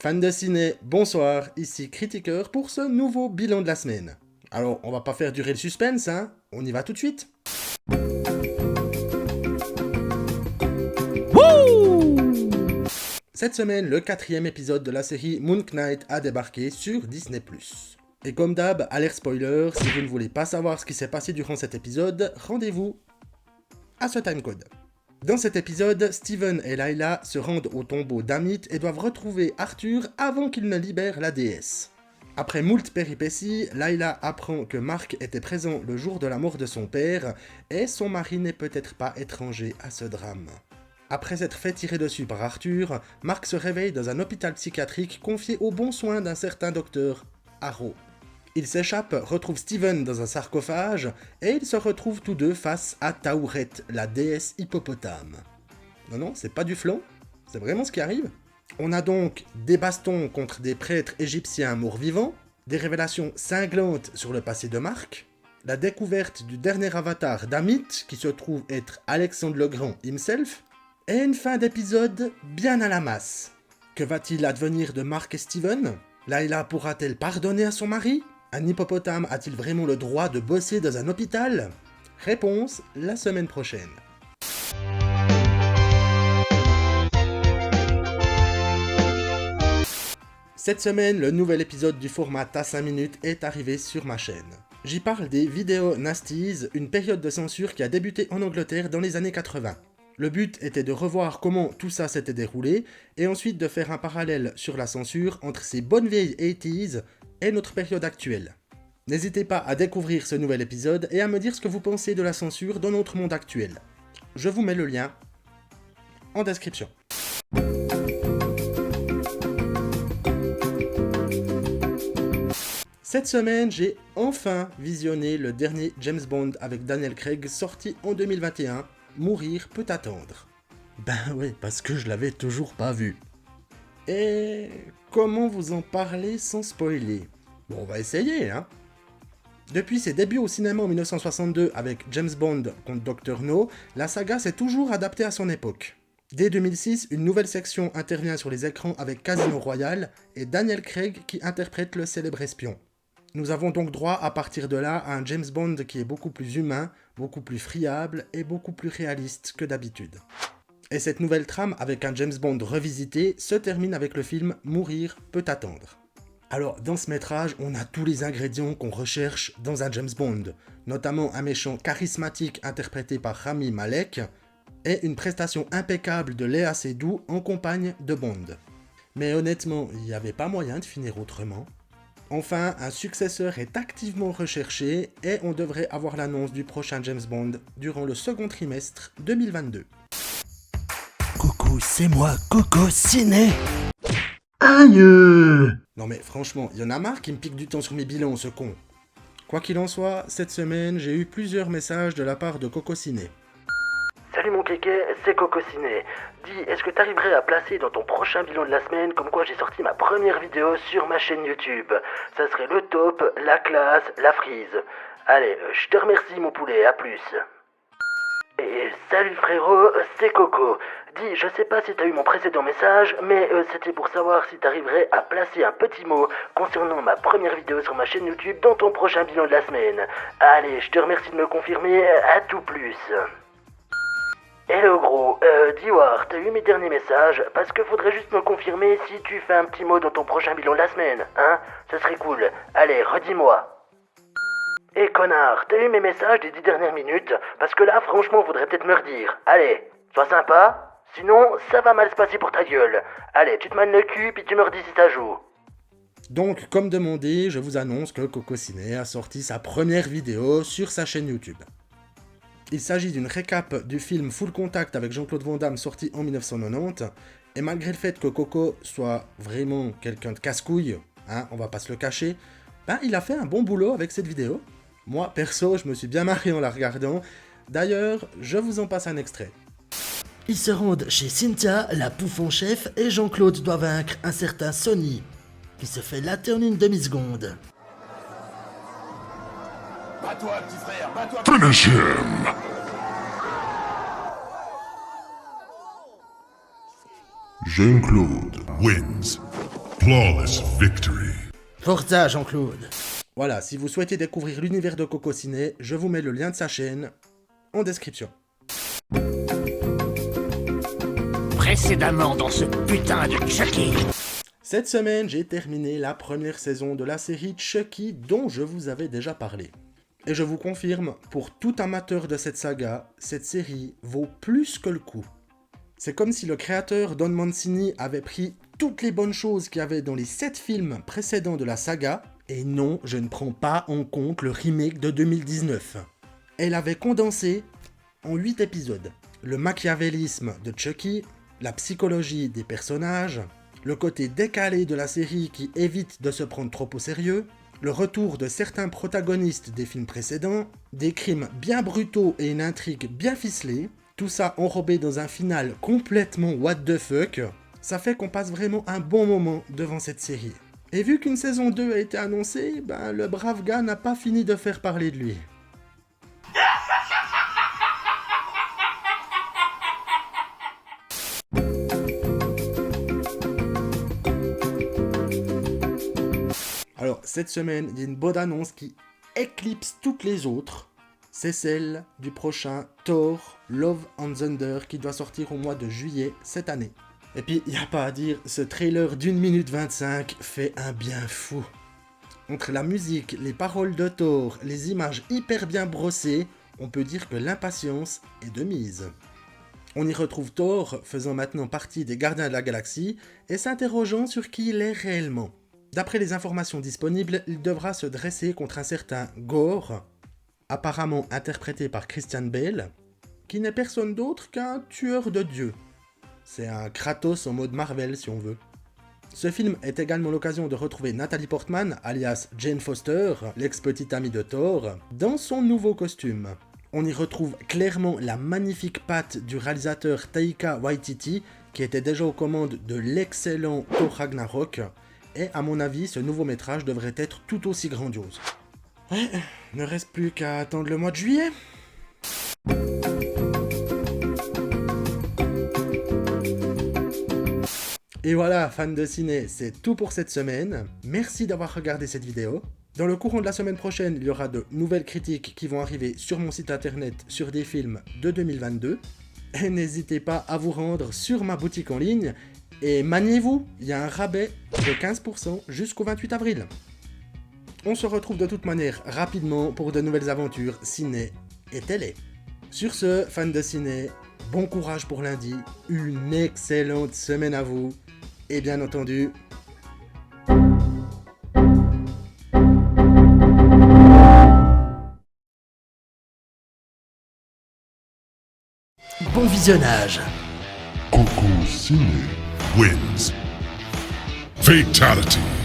Fans de ciné, bonsoir, ici Critiqueur pour ce nouveau bilan de la semaine. Alors, on va pas faire durer le suspense, hein, on y va tout de suite. Wouh! Cette semaine, le 4e épisode de la série Moon Knight a débarqué sur Disney+. Et comme d'hab, alerte spoiler, si vous ne voulez pas savoir ce qui s'est passé durant cet épisode, rendez-vous à ce timecode. Dans cet épisode, Steven et Layla se rendent au tombeau d'Amit et doivent retrouver Arthur avant qu'il ne libère la déesse. Après moult péripéties, Layla apprend que Mark était présent le jour de la mort de son père et son mari n'est peut-être pas étranger à ce drame. Après s'être fait tirer dessus par Arthur, Mark se réveille dans un hôpital psychiatrique confié aux bons soins d'un certain docteur Harrow. Il s'échappe, retrouve Steven dans un sarcophage, et ils se retrouvent tous deux face à Tauret, la déesse hippopotame. Non, c'est pas du flan, c'est vraiment ce qui arrive. On a donc des bastons contre des prêtres égyptiens morts-vivants, des révélations cinglantes sur le passé de Mark, la découverte du dernier avatar d'Amit, qui se trouve être Alexandre le Grand himself, et une fin d'épisode bien à la masse. Que va-t-il advenir de Mark et Steven ? Layla pourra-t-elle pardonner à son mari ? Un hippopotame a-t-il vraiment le droit de bosser dans un hôpital ? Réponse la semaine prochaine. Cette semaine, le nouvel épisode du format à 5 minutes est arrivé sur ma chaîne. J'y parle des vidéos nasties, une période de censure qui a débuté en Angleterre dans les années 80. Le but était de revoir comment tout ça s'était déroulé, et ensuite de faire un parallèle sur la censure entre ces bonnes vieilles 80s et notre période actuelle. N'hésitez pas à découvrir ce nouvel épisode et à me dire ce que vous pensez de la censure dans notre monde actuel. Je vous mets le lien en description. Cette semaine, j'ai enfin visionné le dernier James Bond avec Daniel Craig sorti en 2021, Mourir peut attendre. Ben oui, parce que je l'avais toujours pas vu. Et comment vous en parler sans spoiler ? Bon, on va essayer, hein. Depuis ses débuts au cinéma en 1962 avec James Bond contre Dr. No, la saga s'est toujours adaptée à son époque. Dès 2006, une nouvelle section intervient sur les écrans avec Casino Royale et Daniel Craig qui interprète le célèbre espion. Nous avons donc droit à partir de là à un James Bond qui est beaucoup plus humain, beaucoup plus friable et beaucoup plus réaliste que d'habitude. Et cette nouvelle trame avec un James Bond revisité se termine avec le film Mourir peut attendre. Alors dans ce métrage, on a tous les ingrédients qu'on recherche dans un James Bond, notamment un méchant charismatique interprété par Rami Malek et une prestation impeccable de Léa Seydoux en compagne de Bond. Mais honnêtement, il n'y avait pas moyen de finir autrement. Enfin, un successeur est activement recherché et on devrait avoir l'annonce du prochain James Bond durant le second trimestre 2022. Coucou, c'est moi, Coco Ciné. Aïe! Non mais franchement, il y en a marre qui me pique du temps sur mes bilans, ce con. Quoi qu'il en soit, cette semaine, j'ai eu plusieurs messages de la part de Coco Ciné. Salut mon kéké, c'est Coco Ciné. Dis, est-ce que t'arriverais à placer dans ton prochain bilan de la semaine comme quoi j'ai sorti ma première vidéo sur ma chaîne YouTube ? Ça serait le top, la classe, la frise. Allez, je te remercie mon poulet, à plus. Et salut frérot, c'est Coco. Dis, je sais pas si t'as eu mon précédent message, mais c'était pour savoir si t'arriverais à placer un petit mot concernant ma première vidéo sur ma chaîne YouTube dans ton prochain bilan de la semaine. Allez, je te remercie de me confirmer, à tout plus. Hello gros, Diwar, t'as eu mes derniers messages, parce que faudrait juste me confirmer si tu fais un petit mot dans ton prochain bilan de la semaine, hein ? Ça serait cool. Allez, redis-moi. Eh connard, t'as eu mes messages des 10 dernières minutes, parce que là franchement faudrait peut-être me redire. Allez, sois sympa, sinon ça va mal se passer pour ta gueule. Allez, tu te mannes le cul puis tu me redis si ça joue. Donc, comme demandé, je vous annonce que Coco Ciné a sorti sa première vidéo sur sa chaîne YouTube. Il s'agit d'une récap du film Full Contact avec Jean-Claude Van Damme sorti en 1990, et malgré le fait que Coco soit vraiment quelqu'un de casse-couille, hein, on va pas se le cacher, ben il a fait un bon boulot avec cette vidéo. Moi, perso, je me suis bien marré en la regardant. D'ailleurs, je vous en passe un extrait. Ils se rendent chez Cynthia, la pouffe en chef, et Jean-Claude doit vaincre un certain Sonny, qui se fait latter en une demi-seconde. Bats-toi, petit frère, bats-toi. Finish him! Jean-Claude wins. Flawless victory. Forza Jean-Claude. Voilà, si vous souhaitez découvrir l'univers de Coco Ciné, je vous mets le lien de sa chaîne en description. Précédemment dans ce putain de Chucky. Cette semaine, j'ai terminé la première saison de la série Chucky dont je vous avais déjà parlé. Et je vous confirme, pour tout amateur de cette saga, cette série vaut plus que le coup. C'est comme si le créateur Don Mancini avait pris toutes les bonnes choses qu'il y avait dans les 7 films précédents de la saga, et non, je ne prends pas en compte le remake de 2019. Elle avait condensé en 8 épisodes le machiavélisme de Chucky, la psychologie des personnages, le côté décalé de la série qui évite de se prendre trop au sérieux, le retour de certains protagonistes des films précédents, des crimes bien brutaux et une intrigue bien ficelée, tout ça enrobé dans un final complètement what the fuck, ça fait qu'on passe vraiment un bon moment devant cette série. Et vu qu'une saison 2 a été annoncée, le brave gars n'a pas fini de faire parler de lui. Alors, cette semaine, il y a une bonne annonce qui éclipse toutes les autres. C'est celle du prochain Thor Love and Thunder qui doit sortir au mois de juillet cette année. Et puis, il n'y a pas à dire, ce trailer d'1 minute 25 fait un bien fou. Entre la musique, les paroles de Thor, les images hyper bien brossées, on peut dire que l'impatience est de mise. On y retrouve Thor faisant maintenant partie des Gardiens de la Galaxie et s'interrogeant sur qui il est réellement. D'après les informations disponibles, il devra se dresser contre un certain Gore, apparemment interprété par Christian Bale, qui n'est personne d'autre qu'un tueur de dieux. C'est un Kratos en mode Marvel si on veut. Ce film est également l'occasion de retrouver Natalie Portman, alias Jane Foster, l'ex-petite amie de Thor, dans son nouveau costume. On y retrouve clairement la magnifique patte du réalisateur Taika Waititi, qui était déjà aux commandes de l'excellent Thor Ragnarok, et à mon avis, ce nouveau métrage devrait être tout aussi grandiose. Ouais, ne reste plus qu'à attendre le mois de juillet. Et voilà, fans de ciné, c'est tout pour cette semaine. Merci d'avoir regardé cette vidéo. Dans le courant de la semaine prochaine, il y aura de nouvelles critiques qui vont arriver sur mon site internet sur des films de 2022. Et n'hésitez pas à vous rendre sur ma boutique en ligne. Et maniez-vous, il y a un rabais de 15% jusqu'au 28 avril. On se retrouve de toute manière rapidement pour de nouvelles aventures ciné et télé. Sur ce, fans de ciné, bon courage pour lundi, une excellente semaine à vous, et bien entendu... Bon visionnage. Coco Ciné wins. Fatality.